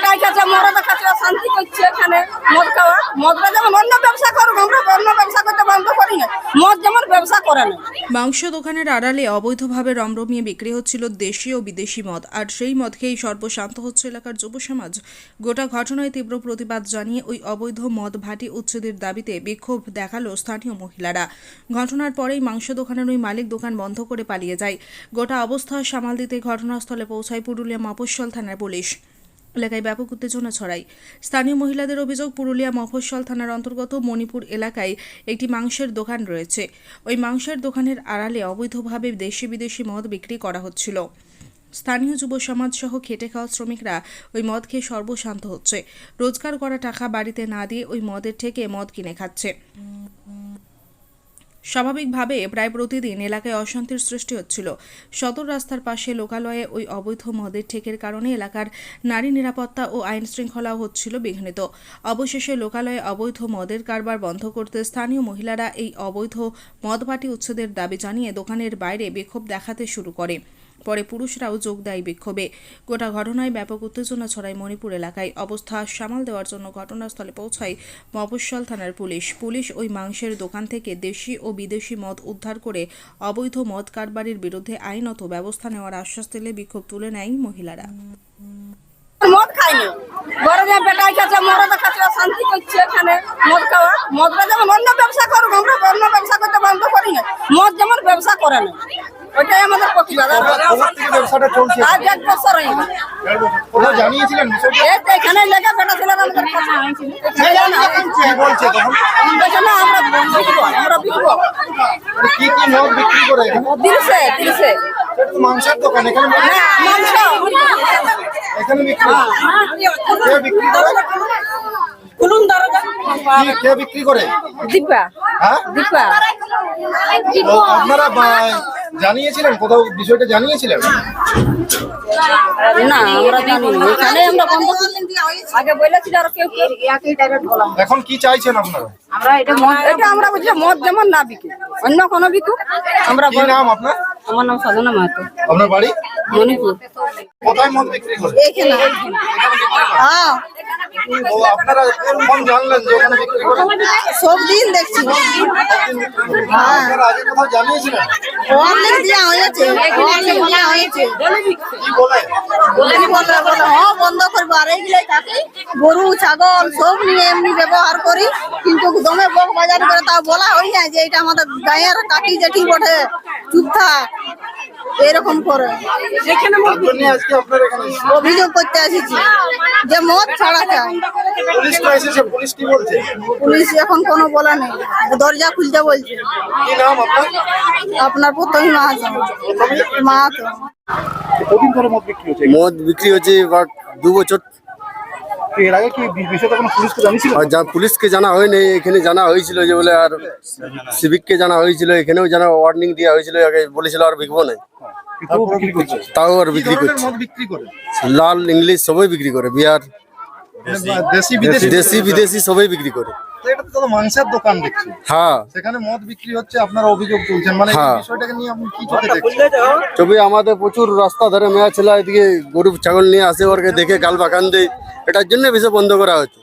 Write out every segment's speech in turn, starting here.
বেটাই কাছে মরদের কাছে শান্তি করছে এখানে মদ খাওয়া। মদটা যেমন অন্য ব্যবসা করুক, আমরা অন্য ব্যবসা করতে বন্ধ করি না, মদ যেমন ব্যবসা করে না। মাংস দোকানের আড়ালে অবৈধভাবে রমরমিয়ে বিক্রি হচ্ছিল দেশি ও বিদেশি মদ, আর সেই মদ খেয়েই সর্বশান্ত হচ্ছে এলাকার যুব সমাজ। গোটা ঘটনায় তীব্র প্রতিবাদ জানিয়ে ওই অবৈধ মদ ভাটি উচ্ছেদের দাবিতে বিক্ষোভ দেখালো স্থানীয় মহিলারা। ঘটনার পরেই মাংস দোকানের ওই মালিক দোকান বন্ধ করে পালিয়ে যায়। গোটা অবস্থা সামাল দিতে ঘটনাস্থলে পৌঁছায় পুরুলিয়া মফস্বল থানার পুলিশ। এলাকায় ব্যাপক উত্তেজনা ছড়ায়। স্থানীয় মহিলাদের অভিযোগ, পুরুলিয়া মফস্বল থানার অন্তর্গত মণিপুর এলাকায় একটি মাংসের দোকান রয়েছে। ওই মাংসের দোকানের আড়ালে অবৈধভাবে দেশি বিদেশি মদ বিক্রি করা হচ্ছিল। স্থানীয় যুব সমাজ সহ খেটে খাওয়া শ্রমিকরা ওই মদ খেয়ে সর্বশান্ত হচ্ছে। রোজগার করা টাকা বাড়িতে না দিয়ে ওই মদের থেকে মদ কিনে খাচ্ছে। স্বাভাবিকভাবে প্রায় প্রতিদিন এলাকায় অশান্তির সৃষ্টি হচ্ছিল। সদর রাস্তার পাশে লোকালয়ে ওই অবৈধ মদের ঠেকের কারণে এলাকার নারী নিরাপত্তা ও আইন শৃঙ্খলাও হচ্ছিল বিঘ্নিত। অবশেষে লোকালয়ে অবৈধ মদের কারবার বন্ধ করতে স্থানীয় মহিলারা এই অবৈধ মদভাটি উচ্ছেদের দাবি জানিয়ে দোকানের বাইরে বিক্ষোভ দেখাতে শুরু করে। পরে পুরুষরাও যোগ দেয় বিক্ষোভে। গোটা ঘটনায় ব্যাপক উত্তেজনা ছড়ায় মণিপুর এলাকায়। অবস্থা সামাল দেওয়ার জন্য ঘটনাস্থলে পৌঁছায় মফস্বল থানার পুলিশ ওই মাংসের দোকান থেকে দেশি ও বিদেশি মদ উদ্ধার করে অবৈধ মদ কারবারির বিরুদ্ধে আইনত ব্যবস্থা নেওয়ার আশ্বাস দিলে বিক্ষোভ তুলে নেয় মহিলারা। মদ খাইনি, গরমে বেটাই কাছে মরদের কাছে শান্তি করছে এখানে মদ খাওয়া। মদটা যেমন অন্য ব্যবসা করুক, আমরা অন্য ব্যবসা করতে বন্ধ করি না, মদ যেমন ব্যবসা করে না। ওইটাই আমাদের প্রতিবাদ। আজ 1 বছর হয়ে গেল। এখানে লেগে বেটা ছিল আমাদের কাছে। আমরা বিকবো কি মদ বিক্রি করে? দিলসে মাংসের দোকান এখানে মাংস এখানে বিক্রি করে? কে বিক্রি করে? দীপা। হ্যাঁ, দীপা। তো আপনারা জানিয়েছিলেন, কোথাও বিষয়টা জানিয়েছিলেন? না, আমরা জানি না। এখানে আমরা বন্ধ করলেন, আগে বলেছিল আর কেউ এখন কি চাইছেন আপনারা? এটা আমরা বুঝলে মদ যেমন না বিকে, অন্য কোনো বিকুক। আমরা কি নাম আপনার? আমার নাম সাধনা মাহাতো। আপনার বাড়ি মণিপুর। কোথায় মদ বিক্রি করে? এইখানে। হ্যাঁ, তো আপনারা কখন জানলেন যে এখানে বিক্রি করে? সব দিন দেখছি। আপনারা আগে কোথাও জানিয়েছিলেন? অনেক দেওয়া হয়েছে, অনেক দেওয়া হয়েছে। কি বলে? হ্যাঁ, বন্ধ করবো। আর এইগুলো থাকে গরু ছাগল সব নিয়ে এমনি ব্যবহার করি, কিন্তু দমে বক বাজার করে তা বলা হয় না যে এটা আমাদের গায়ের কাকি জেঠি বটে, চুপ থাক, এরকম করে আজকে আপনারা এখানে অভিযোগ করতে এসেছি যে মদ ছাড়া চাই। পুলিশ তো এসেছে, পুলিশ কি বলছে? পুলিশ এখন কোনো বলা নেই, দরজা খুলতে বলছে। কি নাম আপনার? আপনার প্রথমে মাহাতো। কদিন ধরে মদ বিক্রি হচ্ছে? মদ বিক্রি হচ্ছে 2 বছর। এর আগে কি বিষয়টা কোনো পুলিশকে জানিয়েছিল? আর পুলিশকে জানা হয়নি, এখানে জানা হয়েছিল যে বলে, আর সিভিককে জানা হয়েছিল, এখানেও জানা ওয়ার্নিং দেওয়া হয়েছিল, আগে বলেছিল আর বিকবো না, তাও আর বিক্রি করছে। মদ বিক্রি করে লাল ইংলিশ সবাই বিক্রি করে, বিহার দেশি বিদেশি সবাই বিক্রি করে। এটা তো মাংসের দোকান দেখছি, হ্যাঁ, সেখানে মদ বিক্রি হচ্ছে, আপনারা অভিযোগ তুলছেন, মানে এই হ্যাঁ। বিষয়টাকে নিয়ে আপনি কি চোখে দেখছেন? তবে আমাদের প্রচুর রাস্তা ধরে মেয়া ছেলে এদিকে গরু ছাগল নিয়ে আসে, ওরকে দেখে গাল বাগান দেয়, এটার জন্য বেশি বন্ধ করা হচ্ছে।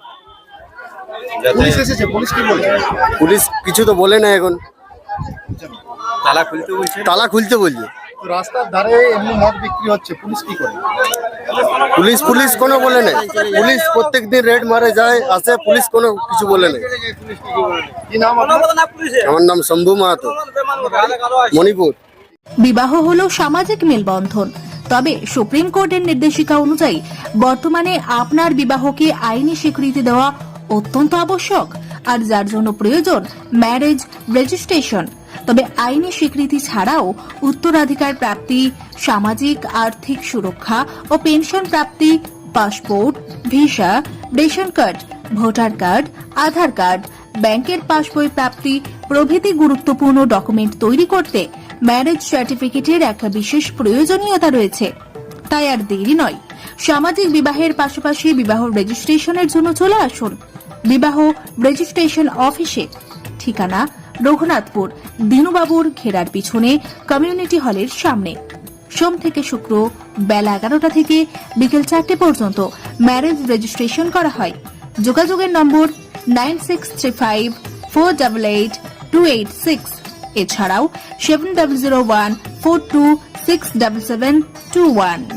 পুলিশ এসেছে, পুলিশ কি বলছে? পুলিশ কিছু তো বলে না, এখন তালা খুলতে বলছে। তো রাস্তার ধারে এমনি মদ বিক্রি হচ্ছে, পুলিশ কি করে? পুলিশ কোনো বলে নাই, পুলিশ প্রত্যেকদিন রেড মারে যায় আসে, পুলিশ কোনো কিছু বলে নাই। কি নাম আপনার? আমার নাম শম্ভু মাহাতো, মণিপুর। বিবাহ হলো সামাজিক মেলবন্ধন, তবে সুপ্রিম কোর্টের নির্দেশিকা অনুযায়ী বর্তমানে আপনার বিবাহকে আইনি স্বীকৃতি দেওয়া অত্যন্ত আবশ্যক, আর যার জন্য প্রয়োজন ম্যারেজ রেজিস্ট্রেশন। তবে আইনি স্বীকৃতি ছাড়াও উত্তরাধিকার প্রাপ্তি, সামাজিক আর্থিক সুরক্ষা ও পেনশন প্রাপ্তি, passport, visa, ration card, voter card, Aadhaar card, ব্যাংকের পাসবই প্রাপ্তি প্রভৃতি গুরুত্বপূর্ণ ডকুমেন্ট তৈরি করতে ম্যারেজ সার্টিফিকেটের একটা বিশেষ প্রয়োজনীয়তা রয়েছে। তাই আর দেরি নয়, সামাজিক বিবাহের পাশাপাশি বিবাহ রেজিস্ট্রেশনের জন্য চলে আসুন বিবাহ রেজিস্ট্রেশন অফিসে। ঠিকানা রঘুনাথপুর, দিনুবাবুর ঘেরার পিছনে, কমিউনিটি হলের সামনে। সোম থেকে শুক্র বেলা 11টা থেকে বিকেল 4টে পর্যন্ত ম্যারেজ রেজিস্ট্রেশন করা হয়। যোগাযোগের নম্বর 9635488286, এছাড়াও 700142677721।